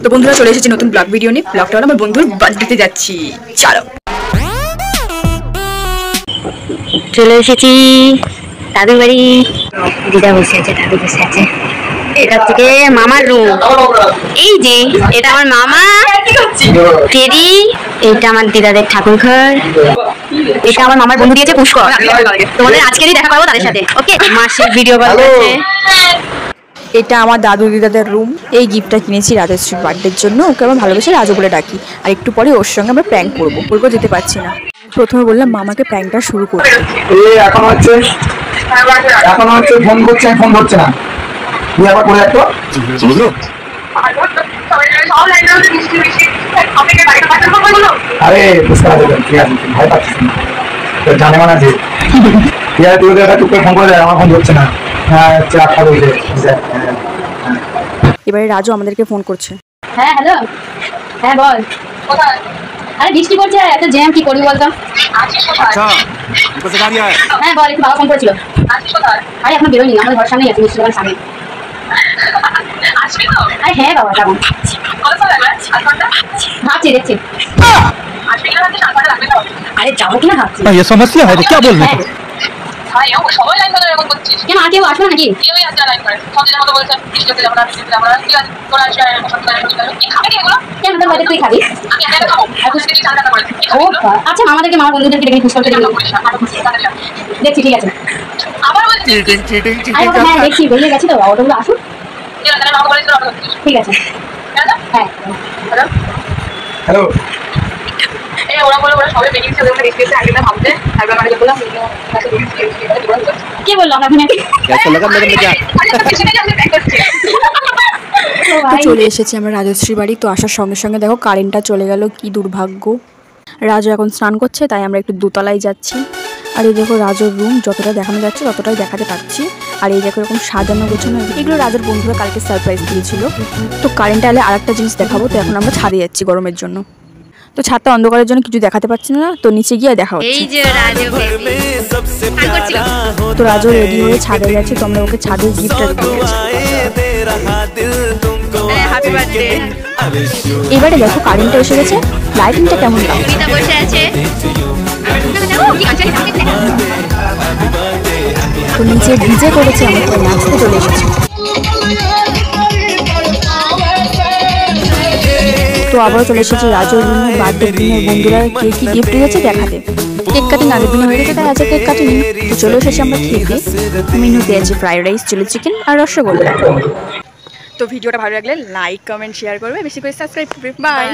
তো বন্ধুরা চলে এসেছি নতুন ব্লগ ভিডিও নিয়ে। ব্লগটা হলো আমার বন্ধুর বার্থডেতে যাচ্ছি। চলো চলে এসেছি দাদুর বাড়ি। দিদা বসে আছে, দাদু বসে আছে। এটা থেকে মামার রুম। এই যে এটা আমার মামা টেডি, এটা আমার দিদাদের ঠাকুর ঘর, এটা আমার মামার বন্ধু দিয়েছে পুষ্কর। তোমাদের আজকেরই দেখা পাবো তাদের সাথে। ওকে, মাসির ভিডিও কল করছে। এটা আমার দাদু দিদাদের রুম। এই গিফটটা কিনেছি রাজশ্রীর বার্থডের জন্য। ওকে আমার ভালোবেসে রাজু বলে ডাকি। আর একটু পরে ওর সঙ্গে আমরা প্র্যাঙ্ক করবো। করবো যেতে পারছি না। প্রথমে বললাম মামাকে প্র্যাঙ্কটা শুরু করতে। এখন হচ্ছে ফোন করছে, ফোন ধরছে না। তুই আবার করে একটু আরে পুষ্কর ঠিক আছে, ভয় পাচ্ছিস না, জানে মানে যে তুই একটা টুক করে ফোন করে দেয়, আমার ফোন ধরছে না। হ্যাঁ চা খাবো। এবারে রাজু আমাদেরকে ফোন করছে। হ্যাঁ হ্যালো, হ্যাঁ বল। আরে বৃষ্টি পড়ছে, এত জ্যাম কি করবি বলতো? হ্যাঁ বল, একটু বাবা ফোন করেছিল। আরে এখন বেরোয়নি, আমাদের ঘর সামনেই আছে, মিষ্টি দোকান সামনে। আরে হ্যাঁ বাবা যাবো, ভাবছি দেখছি। আরে যাবো কিনা ভাবছি। ये समस्या है तो क्या बोल रहे हो? কেন আর কেউ আসবে নাকি? কেন তোর বাড়িতে তুই খাবি? আচ্ছা আমাদেরকে মামা বন্ধুদেরকে ডেকে খুশ করতে দেখছি, ঠিক আছে। আরে হ্যাঁ দেখছি, বেরিয়ে গেছি তো, অটোগুলো আসুক। ঠিক আছে হ্যাঁ। হ্যালো, কে বললো আপনাকে? চলে এসেছি আমরা রাজশ্রী বাড়ি। তো আসার সঙ্গে সঙ্গে দেখো কারেন্টটা চলে গেল, কি দুর্ভাগ্য। রাজু এখন স্নান করছে, তাই আমরা একটু দোতলায় যাচ্ছি। আর এই দেখো রাজুর রুম, যতটা দেখানো যাচ্ছে ততটাই দেখাতে পারছি। আর এই দেখো এরকম সাজানো গোছানো, এগুলো রাজুর বন্ধুরা কালকে সারপ্রাইজ দিয়েছিল। তো কারেন্ট এলে আর একটা জিনিস দেখাবো। তো এখন আমরা ছাদে যাচ্ছি গরমের জন্য। তো ছাদটা অন্ধকারের জন্য কিছু দেখাতে পারছি না, তো নিচে গিয়ে দেখা হচ্ছে। এই যে রাজু বেবি তো রাজু রেডি হয়ে ছাদে গেছে। তোমরা ওকে ছাদের গিফটটা দিয়েছি। Happy birthday. এবারে দেখো কারেন্টটা এসে গেছে, লাইটিংটা কেমন লাগছে। মিতা বসে আছে। তো নিচে ডিজে করেছে, আমরা তো নাচতে চলে এসেছি। তো আবারও চলে এসেছি রাজুর রুমে। বার্থডে দিনের বন্ধুরা কে কি গিফট দিয়েছে দেখাতে। কেক কাটিং আগের দিনে হয়ে গেছে, তাই আজকে কেক কাটিং। তো চলে এসেছি আমরা খেতে। মেনুতে আছে ফ্রাইড রাইস, চিলি চিকেন আর রসগোল্লা। তো ভিডিওটা ভালো লাগলে লাইক কমেন্ট শেয়ার করবে, বেশি করে সাবস্ক্রাইব করবে। বাই।